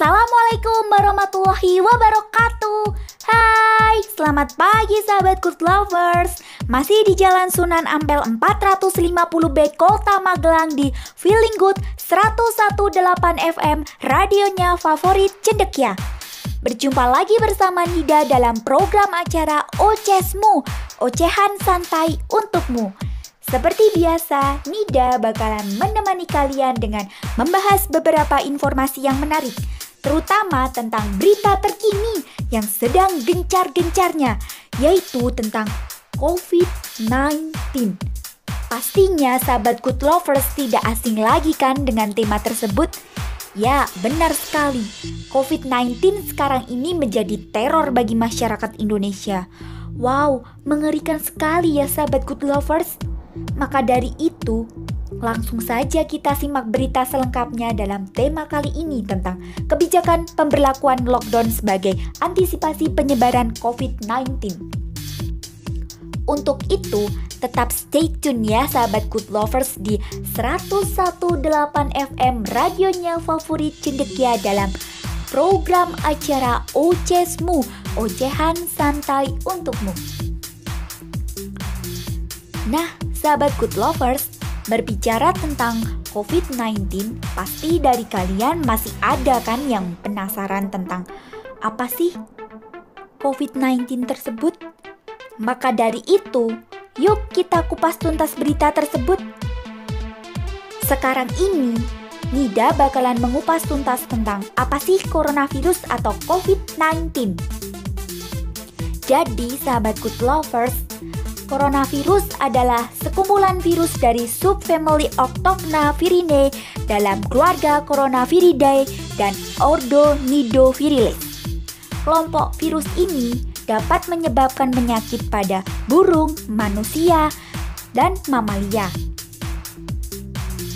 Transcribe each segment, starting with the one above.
Assalamualaikum warahmatullahi wabarakatuh. Hai, selamat pagi sahabat Good Lovers. Masih di Jalan Sunan Ampel 450B Kota Magelang di Feeling Good 101.8 FM, radionya favorit cendekia. Berjumpa lagi bersama Nida dalam program acara Ocesmu, Ocehan Santai Untukmu. Seperti biasa, Nida bakalan menemani kalian dengan membahas beberapa informasi yang menarik, terutama tentang berita terkini yang sedang gencar-gencarnya, yaitu tentang COVID-19. Pastinya sahabat Good Lovers tidak asing lagi kan dengan tema tersebut? Ya, benar sekali. COVID-19 sekarang ini menjadi teror bagi masyarakat Indonesia. Wow, mengerikan sekali ya sahabat Good Lovers. Maka dari itu, langsung saja kita simak berita selengkapnya dalam tema kali ini tentang kebijakan pemberlakuan lockdown sebagai antisipasi penyebaran COVID-19. Untuk itu, tetap stay tune ya sahabat Good Lovers di 101.8 FM radionya favorit cendekia dalam program acara Ocesmu, Ocehan Santai Untukmu. Nah, sahabat Good Lovers, berbicara tentang COVID-19, pasti dari kalian masih ada kan yang penasaran tentang apa sih COVID-19 tersebut? Maka dari itu, yuk kita kupas tuntas berita tersebut. Sekarang ini, Nida bakalan mengupas tuntas tentang apa sih coronavirus atau COVID-19. Jadi, sahabat Good Lovers, coronavirus adalah sekumpulan virus dari subfamili Octocnaviridae dalam keluarga Coronaviridae dan ordo Nidoviridae. Kelompok virus ini dapat menyebabkan penyakit pada burung, manusia, dan mamalia.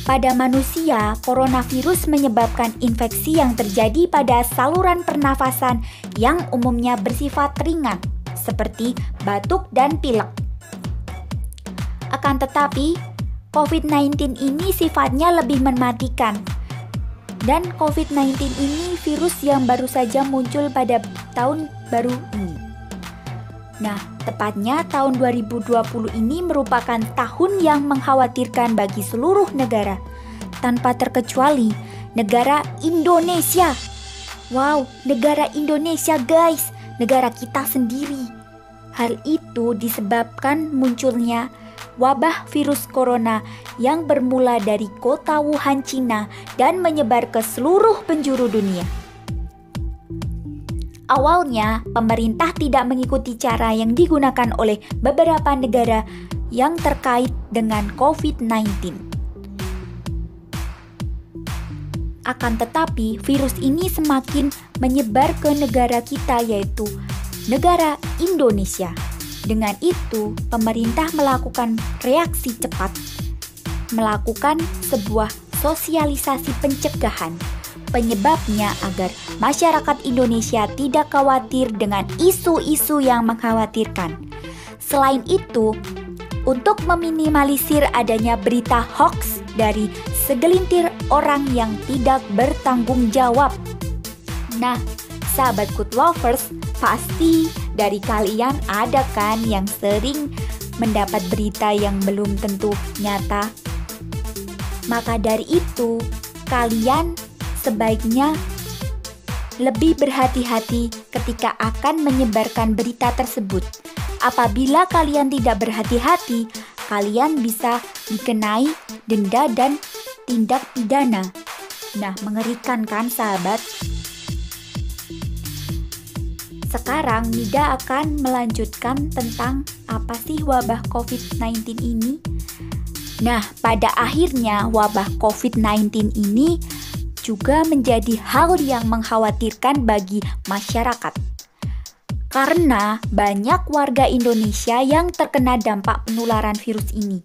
Pada manusia, coronavirus menyebabkan infeksi yang terjadi pada saluran pernafasan yang umumnya bersifat ringan, seperti batuk dan pilek. Akan tetapi, COVID-19 ini sifatnya lebih mematikan. Dan COVID-19 ini virus yang baru saja muncul pada tahun baru ini. Nah, tepatnya tahun 2020 ini merupakan tahun yang mengkhawatirkan bagi seluruh negara, tanpa terkecuali negara Indonesia. Wow, negara Indonesia guys, negara kita sendiri. Hal itu disebabkan munculnya wabah virus corona yang bermula dari kota Wuhan, Cina dan menyebar ke seluruh penjuru dunia. Awalnya, pemerintah tidak mengikuti cara yang digunakan oleh beberapa negara yang terkait dengan COVID-19. Akan tetapi, virus ini semakin menyebar ke negara kita, yaitu negara Indonesia. Dengan itu, pemerintah melakukan reaksi cepat, melakukan sebuah sosialisasi pencegahan. Penyebabnya agar masyarakat Indonesia tidak khawatir dengan isu-isu yang mengkhawatirkan. Selain itu, untuk meminimalisir adanya berita hoax dari segelintir orang yang tidak bertanggung jawab. Nah, sahabat Good Lovers, pasti dari kalian ada kan yang sering mendapat berita yang belum tentu nyata? Maka dari itu, kalian sebaiknya lebih berhati-hati ketika akan menyebarkan berita tersebut. Apabila kalian tidak berhati-hati, kalian bisa dikenai denda dan tindak pidana. Nah, mengerikan kan sahabat? Sekarang Nida akan melanjutkan tentang apa sih wabah COVID-19 ini. Nah, pada akhirnya wabah COVID-19 ini juga menjadi hal yang mengkhawatirkan bagi masyarakat. Karena banyak warga Indonesia yang terkena dampak penularan virus ini.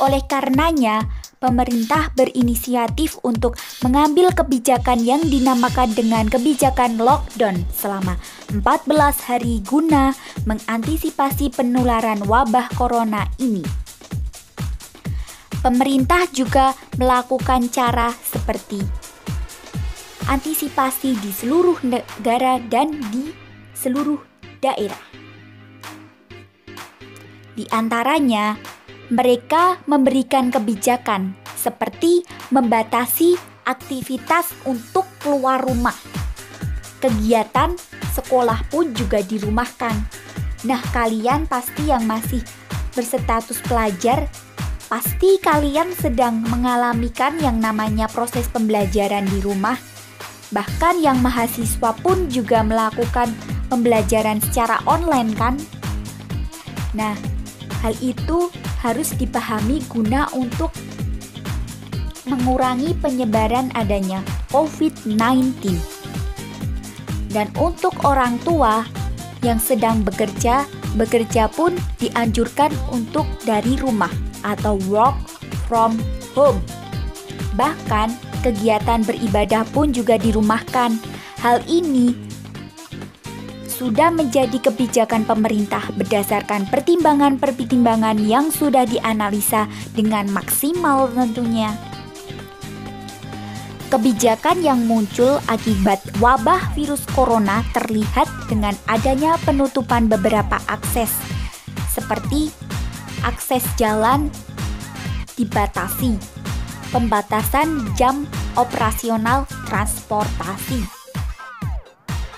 Oleh karenanya, pemerintah berinisiatif untuk mengambil kebijakan yang dinamakan dengan kebijakan lockdown selama 14 hari guna mengantisipasi penularan wabah corona ini. Pemerintah juga melakukan cara seperti antisipasi di seluruh negara dan di seluruh daerah. Di antaranya, mereka memberikan kebijakan seperti membatasi aktivitas untuk keluar rumah. Kegiatan sekolah pun juga dirumahkan. Nah, kalian pasti yang masih berstatus pelajar, pasti kalian sedang mengalami kan yang namanya proses pembelajaran di rumah. Bahkan yang mahasiswa pun juga melakukan pembelajaran secara online kan? Nah, hal itu harus dipahami guna untuk mengurangi penyebaran adanya COVID-19. Dan untuk orang tua yang sedang bekerja pun dianjurkan untuk dari rumah atau work from home. Bahkan kegiatan beribadah pun juga dirumahkan. Hal ini sudah menjadi kebijakan pemerintah berdasarkan pertimbangan-pertimbangan yang sudah dianalisa dengan maksimal tentunya. Kebijakan yang muncul akibat wabah virus corona terlihat dengan adanya penutupan beberapa akses, seperti akses jalan dibatasi, pembatasan jam operasional transportasi.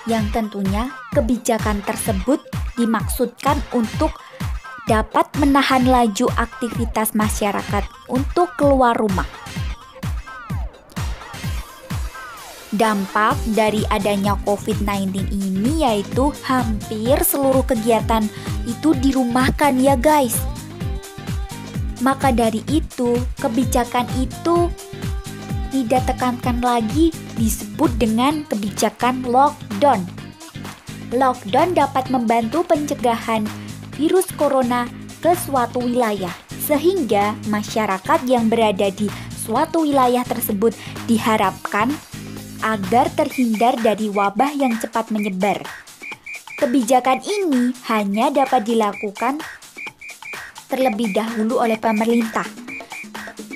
Yang tentunya kebijakan tersebut dimaksudkan untuk dapat menahan laju aktivitas masyarakat untuk keluar rumah. Dampak dari adanya COVID-19 ini yaitu hampir seluruh kegiatan itu dirumahkan ya guys. Maka dari itu, kebijakan itu tidak tekankan lagi disebut dengan kebijakan lockdown. Lockdown dapat membantu pencegahan virus corona ke suatu wilayah, sehingga masyarakat yang berada di suatu wilayah tersebut diharapkan agar terhindar dari wabah yang cepat menyebar. Kebijakan ini hanya dapat dilakukan terlebih dahulu oleh pemerintah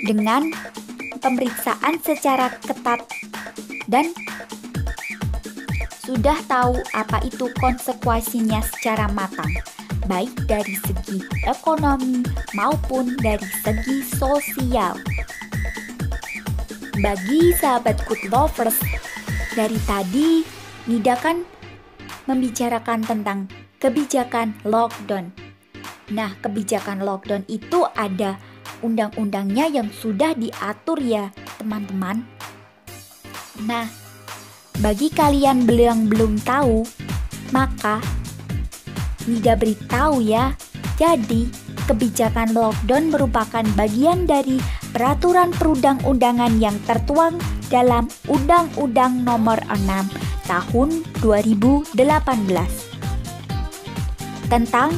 dengan pemeriksaan secara ketat dan sudah tahu apa itu konsekuensinya secara matang, baik dari segi ekonomi maupun dari segi sosial. Bagi sahabat Good Lovers, dari tadi Nida kan membicarakan tentang kebijakan lockdown. Nah, kebijakan lockdown itu ada undang-undangnya yang sudah diatur ya, teman-teman. Nah, bagi kalian yang belum tahu, maka Nida beritahu ya. Jadi, kebijakan lockdown merupakan bagian dari peraturan perundang-undangan yang tertuang dalam Undang-Undang Nomor 6 Tahun 2018 tentang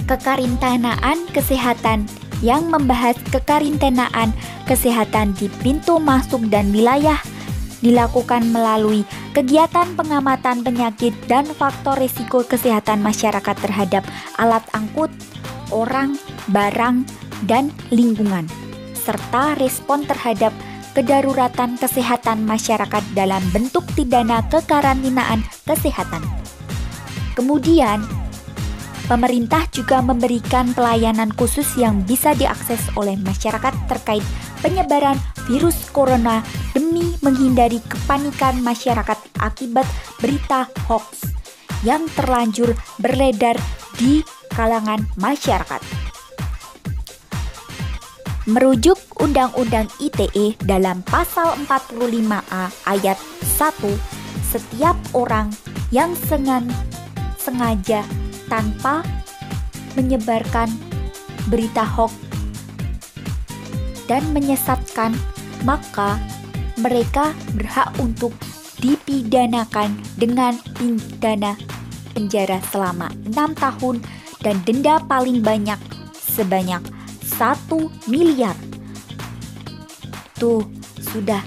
kekarantinaan kesehatan yang membahas kekarantinaan kesehatan di pintu masuk dan wilayah dilakukan melalui kegiatan pengamatan penyakit dan faktor risiko kesehatan masyarakat terhadap alat angkut, orang, barang, dan lingkungan, serta respon terhadap kedaruratan kesehatan masyarakat dalam bentuk pidana kekarantinaan kesehatan. Kemudian, pemerintah juga memberikan pelayanan khusus yang bisa diakses oleh masyarakat terkait penyebaran virus corona demi menghindari kepanikan masyarakat akibat berita hoax yang terlanjur beredar di kalangan masyarakat. Merujuk Undang-Undang ITE dalam pasal 45A ayat 1, setiap orang yang sengaja tanpa menyebarkan berita hoax dan menyesatkan, maka mereka berhak untuk dipidanakan dengan pidana penjara selama 6 tahun dan denda paling banyak sebanyak 1 miliar. Tuh, sudah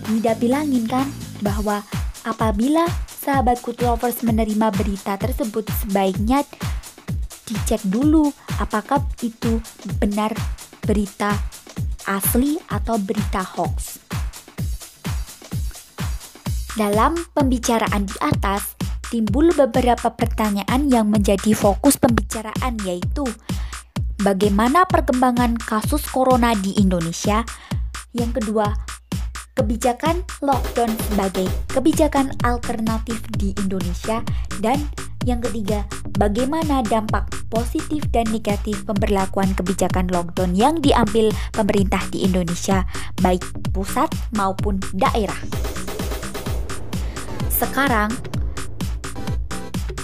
Nida bilangin kan bahwa apabila sahabat Good Lovers menerima berita tersebut, sebaiknya dicek dulu apakah itu benar berita asli atau berita hoax. Dalam pembicaraan di atas, timbul beberapa pertanyaan yang menjadi fokus pembicaraan, yaitu bagaimana perkembangan kasus corona di Indonesia. Yang kedua, kebijakan lockdown sebagai kebijakan alternatif di Indonesia. Dan yang ketiga, bagaimana dampak positif dan negatif pemberlakuan kebijakan lockdown yang diambil pemerintah di Indonesia, baik pusat maupun daerah. Sekarang,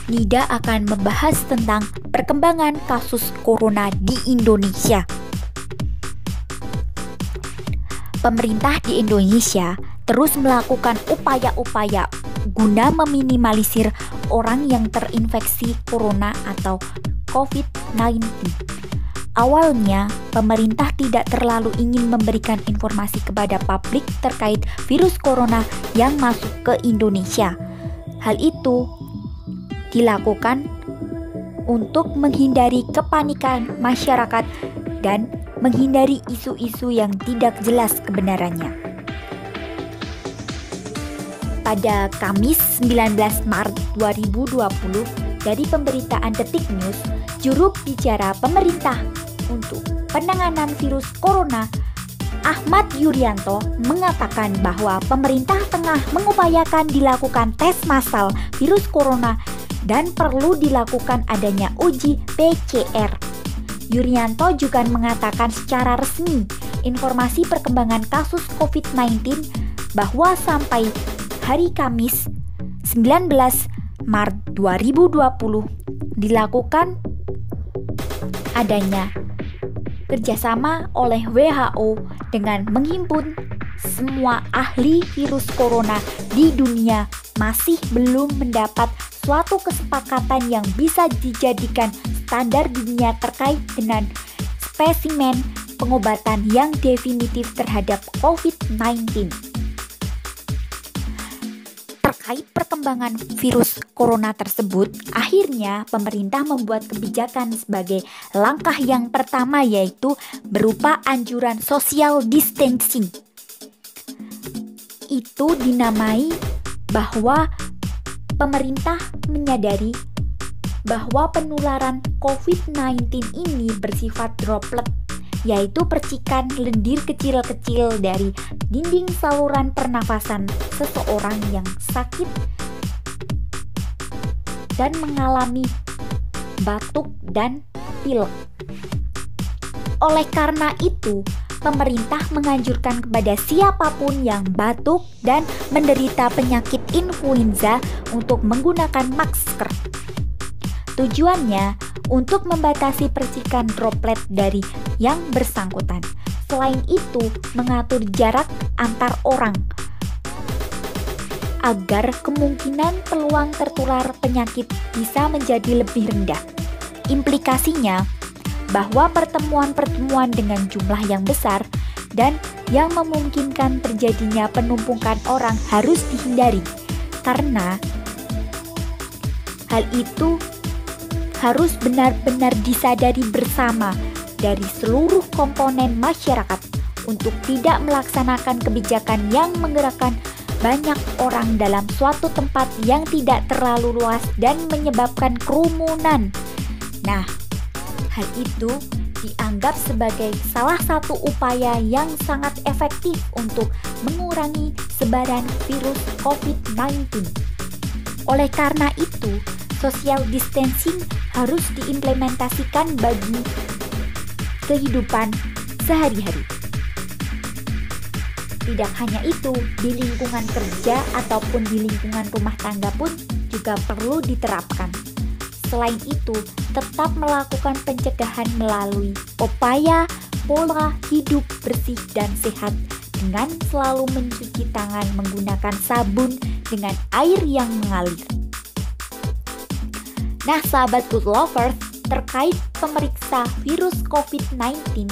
Nida akan membahas tentang perkembangan kasus corona di Indonesia. Pemerintah di Indonesia terus melakukan upaya-upaya guna meminimalisir orang yang terinfeksi corona atau COVID-19. Awalnya, pemerintah tidak terlalu ingin memberikan informasi kepada publik terkait virus corona yang masuk ke Indonesia. Hal itu dilakukan untuk menghindari kepanikan masyarakat dan menghindari isu-isu yang tidak jelas kebenarannya. Pada Kamis 19 Maret 2020, dari pemberitaan Detik News, juru bicara pemerintah untuk penanganan virus corona, Ahmad Yuryanto, mengatakan bahwa pemerintah tengah mengupayakan dilakukan tes massal virus corona dan perlu dilakukan adanya uji PCR. Yuryanto juga mengatakan secara resmi informasi perkembangan kasus COVID-19 bahwa sampai hari Kamis 19 Maret 2020 dilakukan adanya kerjasama oleh WHO dengan menghimpun semua ahli virus corona di dunia masih belum mendapat suatu kesepakatan yang bisa dijadikan standar dunia terkait dengan spesimen pengobatan yang definitif terhadap COVID-19. Terkait perkembangan virus corona tersebut, akhirnya pemerintah membuat kebijakan sebagai langkah yang pertama, yaitu berupa anjuran social distancing. Itu dinamai bahwa pemerintah menyadari bahwa penularan COVID-19 ini bersifat droplet, yaitu percikan lendir kecil-kecil dari dinding saluran pernafasan seseorang yang sakit dan mengalami batuk dan pilek. Oleh karena itu, pemerintah menganjurkan kepada siapapun yang batuk dan menderita penyakit influenza untuk menggunakan masker. Tujuannya untuk membatasi percikan droplet dari yang bersangkutan. Selain itu, mengatur jarak antar orang agar kemungkinan peluang tertular penyakit bisa menjadi lebih rendah. Implikasinya bahwa pertemuan-pertemuan dengan jumlah yang besar dan yang memungkinkan terjadinya penumpukan orang harus dihindari, karena hal itu harus benar-benar disadari bersama dari seluruh komponen masyarakat untuk tidak melaksanakan kebijakan yang menggerakkan banyak orang dalam suatu tempat yang tidak terlalu luas dan menyebabkan kerumunan. Nah, hal itu dianggap sebagai salah satu upaya yang sangat efektif untuk mengurangi sebaran virus COVID-19. Oleh karena itu, social distancing harus diimplementasikan bagi kehidupan sehari-hari. Tidak hanya itu, di lingkungan kerja ataupun di lingkungan rumah tangga pun juga perlu diterapkan. Selain itu, tetap melakukan pencegahan melalui upaya pola hidup bersih dan sehat dengan selalu mencuci tangan menggunakan sabun dengan air yang mengalir. Nah, sahabat Good Lovers, terkait pemeriksa virus COVID-19,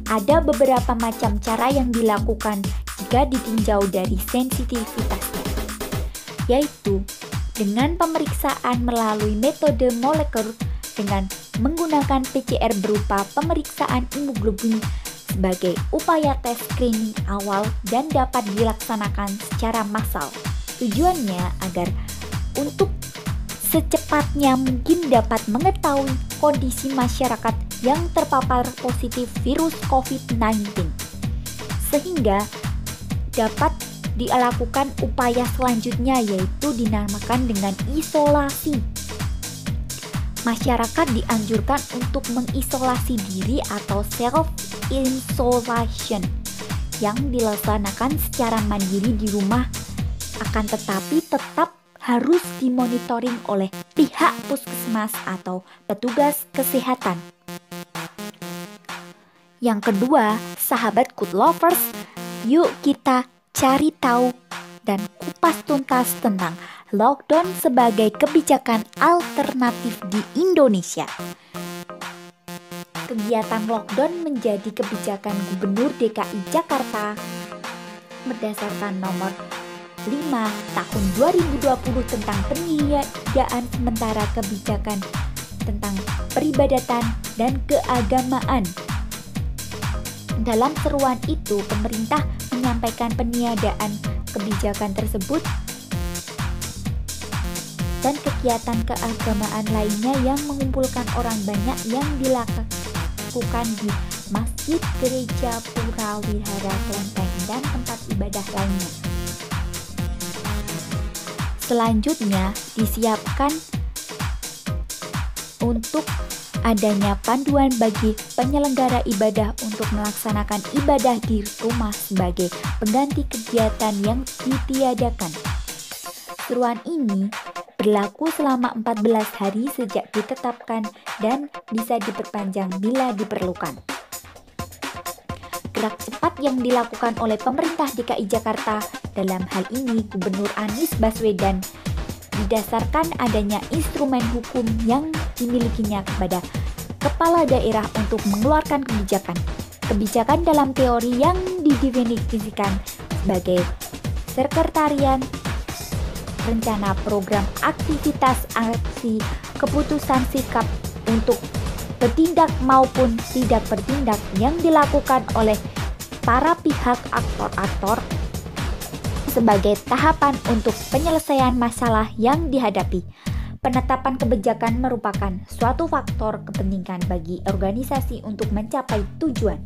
ada beberapa macam cara yang dilakukan jika ditinjau dari sensitivitasnya, yaitu dengan pemeriksaan melalui metode molekuler dengan menggunakan PCR berupa pemeriksaan hemoglobin sebagai upaya tes screening awal dan dapat dilaksanakan secara massal. Tujuannya agar untuk secepatnya mungkin dapat mengetahui kondisi masyarakat yang terpapar positif virus COVID-19, sehingga dapat dilakukan upaya selanjutnya, yaitu dinamakan dengan isolasi. Masyarakat dianjurkan untuk mengisolasi diri atau self-isolation yang dilaksanakan secara mandiri di rumah, akan tetapi tetap harus dimonitoring oleh pihak puskesmas atau petugas kesehatan. Yang kedua, sahabat Good Lovers, yuk kita cari tahu dan kupas tuntas tentang lockdown sebagai kebijakan alternatif di Indonesia. Kegiatan lockdown menjadi kebijakan Gubernur DKI Jakarta berdasarkan nomor 5 tahun 2020 tentang peniadaan sementara kebijakan tentang peribadatan dan keagamaan. Dalam seruan itu, pemerintah menyampaikan peniadaan kebijakan tersebut dan kegiatan keagamaan lainnya yang mengumpulkan orang banyak yang dilakukan di masjid, gereja, pura, wihara, kelenteng, dan tempat ibadah lainnya. Selanjutnya disiapkan untuk adanya panduan bagi penyelenggara ibadah untuk melaksanakan ibadah di rumah sebagai pengganti kegiatan yang ditiadakan. Seruan ini berlaku selama 14 hari sejak ditetapkan dan bisa diperpanjang bila diperlukan. Gerak cepat yang dilakukan oleh pemerintah DKI Jakarta, dalam hal ini Gubernur Anies Baswedan, didasarkan adanya instrumen hukum yang dimilikinya kepada kepala daerah untuk mengeluarkan kebijakan. Kebijakan dalam teori yang didefinisikan sebagai sekretariat rencana program aktivitas aksi keputusan sikap untuk bertindak maupun tidak bertindak yang dilakukan oleh para pihak aktor-aktor sebagai tahapan untuk penyelesaian masalah yang dihadapi. Penetapan kebijakan merupakan suatu faktor kepentingan bagi organisasi untuk mencapai tujuan.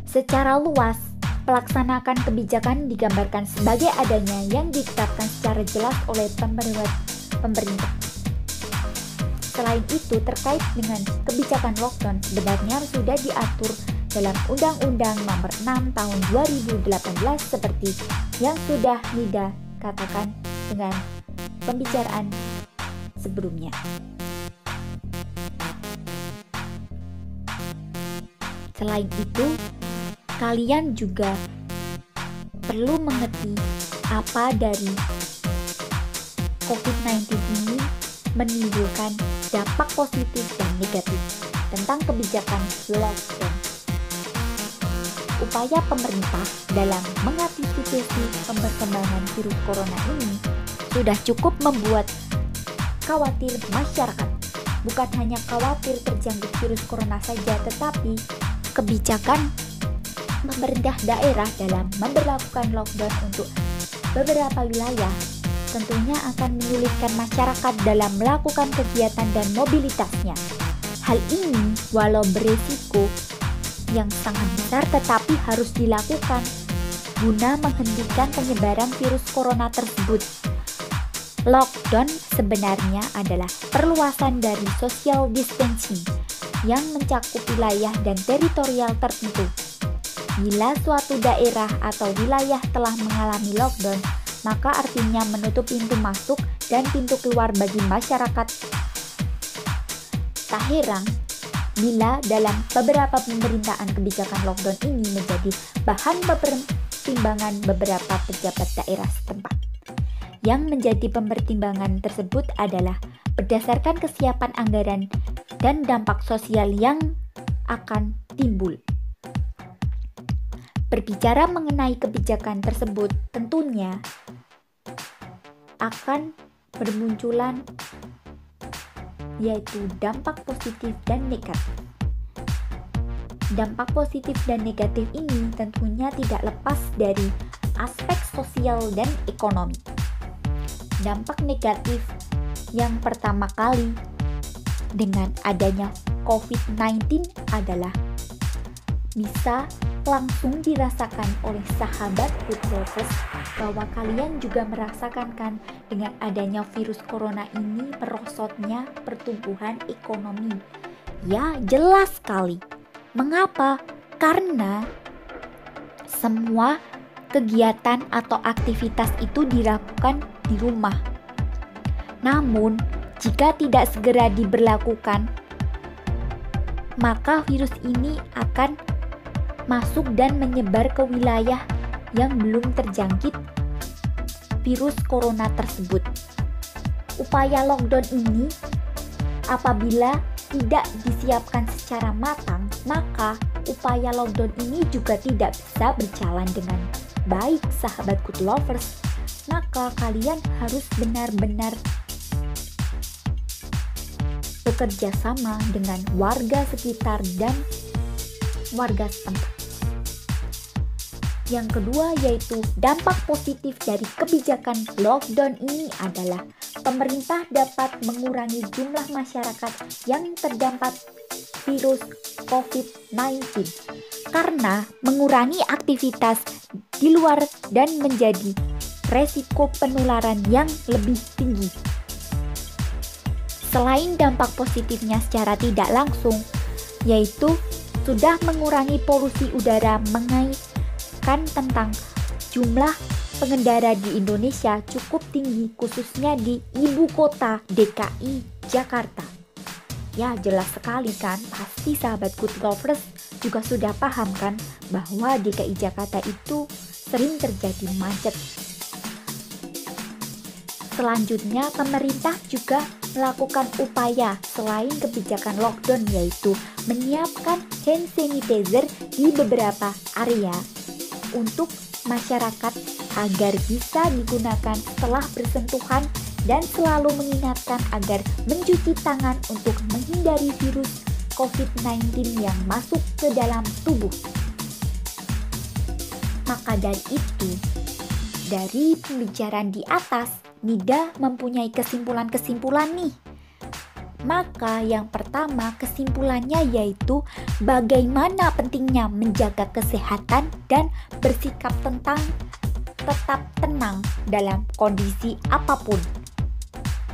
Secara luas, pelaksanaan kebijakan digambarkan sebagai adanya yang ditetapkan secara jelas oleh pemerintah. Selain itu, terkait dengan kebijakan lockdown sebenarnya sudah diatur dalam Undang-Undang Nomor 6 Tahun 2018 seperti yang sudah Nida katakan dengan pembicaraan sebelumnya. Selain itu, kalian juga perlu mengerti apa dari COVID-19 ini menimbulkan dampak positif dan negatif tentang kebijakan lockdown. Upaya pemerintah dalam mengantisipasi perkembangan virus corona ini sudah cukup membuat khawatir masyarakat. Bukan hanya khawatir terjangkit virus corona saja, tetapi kebijakan pemerintah daerah dalam memberlakukan lockdown untuk beberapa wilayah tentunya akan menyulitkan masyarakat dalam melakukan kegiatan dan mobilitasnya. Hal ini walau beresiko yang sangat besar tetapi harus dilakukan guna menghentikan penyebaran virus corona tersebut. Lockdown sebenarnya adalah perluasan dari social distancing yang mencakup wilayah dan teritorial tertentu. Bila suatu daerah atau wilayah telah mengalami lockdown, maka artinya menutup pintu masuk dan pintu keluar bagi masyarakat. Tak heran bila dalam beberapa pemerintahan kebijakan lockdown ini menjadi bahan pertimbangan beberapa pejabat daerah setempat. Yang menjadi pertimbangan tersebut adalah berdasarkan kesiapan anggaran dan dampak sosial yang akan timbul. Berbicara mengenai kebijakan tersebut, tentunya akan bermunculan yaitu dampak positif dan negatif. Dampak positif dan negatif ini tentunya tidak lepas dari aspek sosial dan ekonomi. Dampak negatif yang pertama kali dengan adanya COVID-19 adalah bisa langsung dirasakan oleh sahabat Good Lovers bahwa kalian juga merasakan kan dengan adanya virus corona ini merosotnya pertumbuhan ekonomi. Ya, jelas sekali. Mengapa? Karena semua kegiatan atau aktivitas itu dilakukan di rumah. Namun, jika tidak segera diberlakukan, maka virus ini akan masuk dan menyebar ke wilayah yang belum terjangkit virus corona tersebut. Upaya lockdown ini apabila tidak disiapkan secara matang, maka upaya lockdown ini juga tidak bisa berjalan dengan baik, sahabat Good Lovers. Maka kalian harus benar-benar bekerja sama dengan warga sekitar dan warga setempat. Yang kedua yaitu dampak positif dari kebijakan lockdown ini adalah pemerintah dapat mengurangi jumlah masyarakat yang terdampak virus COVID-19 karena mengurangi aktivitas di luar dan menjadi resiko penularan yang lebih tinggi. Selain dampak positifnya secara tidak langsung, yaitu sudah mengurangi polusi udara, mengaitkan tentang jumlah pengendara di Indonesia cukup tinggi, khususnya di ibu kota DKI Jakarta. Ya, jelas sekali kan, pasti sahabat Good Lovers juga sudah paham kan bahwa DKI Jakarta itu sering terjadi macet. Selanjutnya, pemerintah juga melakukan upaya selain kebijakan lockdown, yaitu menyiapkan hand sanitizer di beberapa area untuk masyarakat agar bisa digunakan setelah bersentuhan dan selalu mengingatkan agar mencuci tangan untuk menghindari virus COVID-19 yang masuk ke dalam tubuh. Maka dari itu, dari pembicaraan di atas, Nida mempunyai kesimpulan-kesimpulan nih. Maka yang pertama kesimpulannya yaitu bagaimana pentingnya menjaga kesehatan dan bersikap tetap tenang dalam kondisi apapun.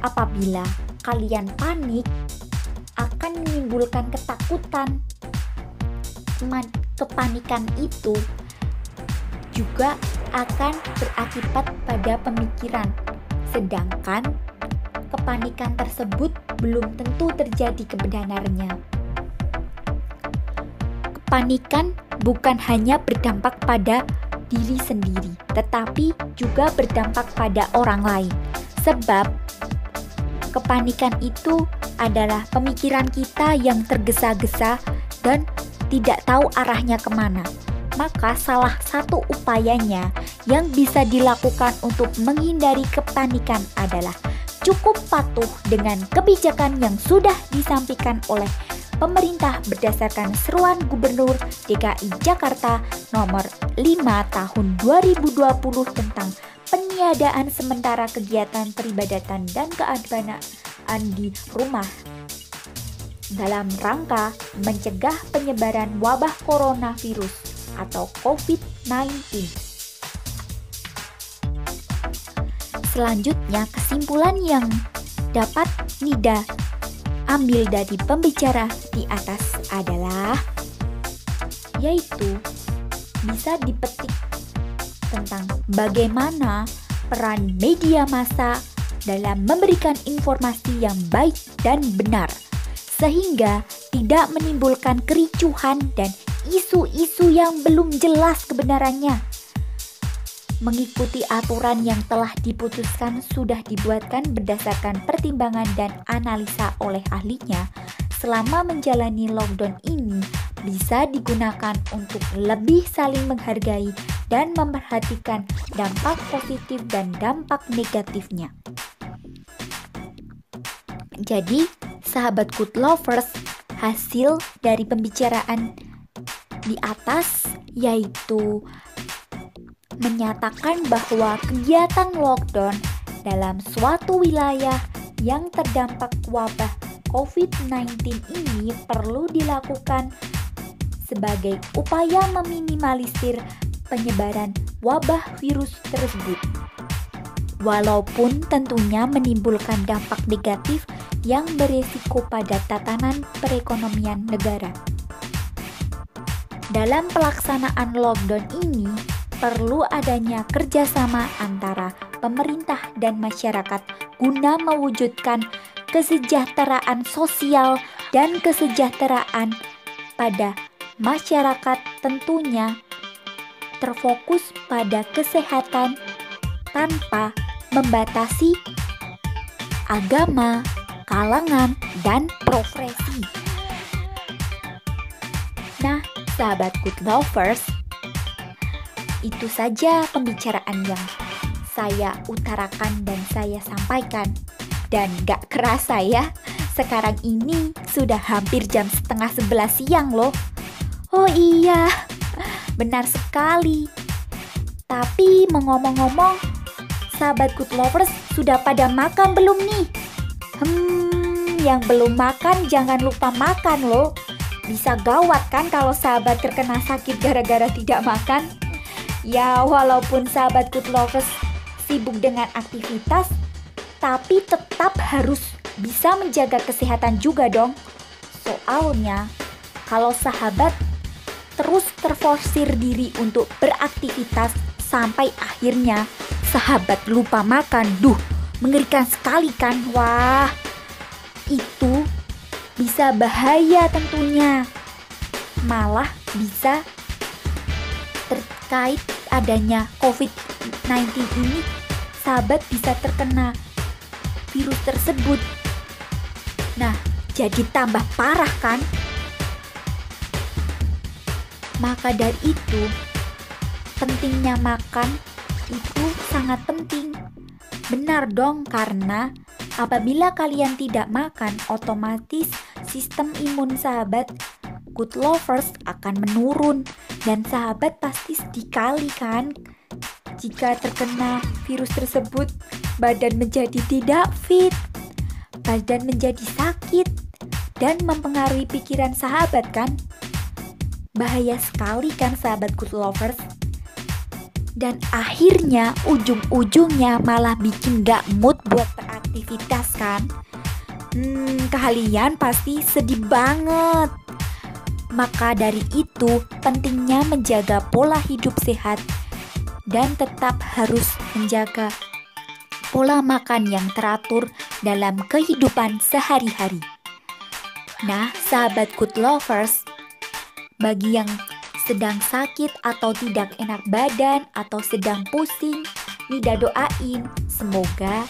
Apabila kalian panik, akan menimbulkan ketakutan. Kepanikan itu juga akan berakibat pada pemikiran. Sedangkan kepanikan tersebut belum tentu terjadi kebenarannya. Kepanikan bukan hanya berdampak pada diri sendiri, tetapi juga berdampak pada orang lain. Sebab kepanikan itu adalah pemikiran kita yang tergesa-gesa dan tidak tahu arahnya kemana. Maka salah satu upayanya yang bisa dilakukan untuk menghindari kepanikan adalah cukup patuh dengan kebijakan yang sudah disampaikan oleh pemerintah berdasarkan seruan Gubernur DKI Jakarta nomor 5 tahun 2020 tentang peniadaan sementara kegiatan peribadatan dan keagamaan di rumah dalam rangka mencegah penyebaran wabah coronavirus atau COVID-19. Selanjutnya, kesimpulan yang dapat Nida ambil dari pembicara di atas adalah yaitu bisa dipetik tentang bagaimana peran media massa dalam memberikan informasi yang baik dan benar sehingga tidak menimbulkan kericuhan dan isu-isu yang belum jelas kebenarannya. Mengikuti aturan yang telah diputuskan sudah dibuatkan berdasarkan pertimbangan dan analisa oleh ahlinya. Selama menjalani lockdown ini bisa digunakan untuk lebih saling menghargai dan memperhatikan dampak positif dan dampak negatifnya. Jadi, sahabat Good Lovers, hasil dari pembicaraan di atas yaitu menyatakan bahwa kegiatan lockdown dalam suatu wilayah yang terdampak wabah COVID-19 ini perlu dilakukan sebagai upaya meminimalisir penyebaran wabah virus tersebut. Walaupun tentunya menimbulkan dampak negatif yang beresiko pada tatanan perekonomian negara. Dalam pelaksanaan lockdown ini, perlu adanya kerjasama antara pemerintah dan masyarakat guna mewujudkan kesejahteraan sosial dan kesejahteraan pada masyarakat, tentunya terfokus pada kesehatan tanpa membatasi agama, kalangan, dan profesi. Nah, sahabat Good Lovers, itu saja pembicaraan yang saya utarakan dan saya sampaikan. Dan gak kerasa ya, sekarang ini sudah hampir jam 10:30 siang loh. Oh iya, benar sekali. Tapi ngomong-ngomong, sahabat Good Lovers sudah pada makan belum nih? Yang belum makan jangan lupa makan loh. Bisa gawat kan kalau sahabat terkena sakit gara-gara tidak makan? Ya, walaupun sahabat Good Lovers sibuk dengan aktivitas, tapi tetap harus bisa menjaga kesehatan juga dong. Soalnya, kalau sahabat terus terforsir diri untuk beraktivitas sampai akhirnya sahabat lupa makan, mengerikan sekali kan? Wah, itu bisa bahaya tentunya. Malah bisa terkait adanya COVID-19 ini, sahabat bisa terkena virus tersebut. Nah, jadi tambah parah kan? Maka dari itu, pentingnya makan itu sangat penting. Benar dong, karena apabila kalian tidak makan, otomatis sistem imun sahabat Good Lovers akan menurun. Dan sahabat pasti sedikali kan jika terkena virus tersebut, badan menjadi tidak fit, badan menjadi sakit, dan mempengaruhi pikiran sahabat kan. Bahaya sekali kan sahabat Good Lovers. Dan akhirnya ujung-ujungnya malah bikin gak mood buat beraktivitas kan. Kalian pasti sedih banget. Maka dari itu pentingnya menjaga pola hidup sehat dan tetap harus menjaga pola makan yang teratur dalam kehidupan sehari-hari. Nah, sahabat Good Lovers, bagi yang sedang sakit atau tidak enak badan atau sedang pusing, Nida doain semoga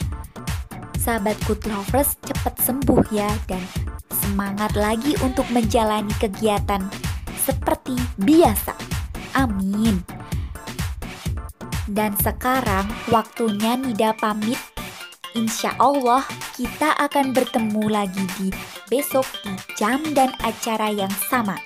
sahabat Good Lovers cepat sembuh ya, dan semangat lagi untuk menjalani kegiatan seperti biasa. Amin. Dan sekarang waktunya Nida pamit. Insya Allah kita akan bertemu lagi di besok di jam dan acara yang sama.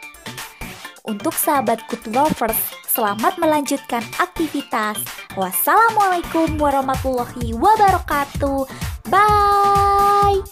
Untuk sahabat Good Lovers, selamat melanjutkan aktivitas. Wassalamualaikum warahmatullahi wabarakatuh. Bye.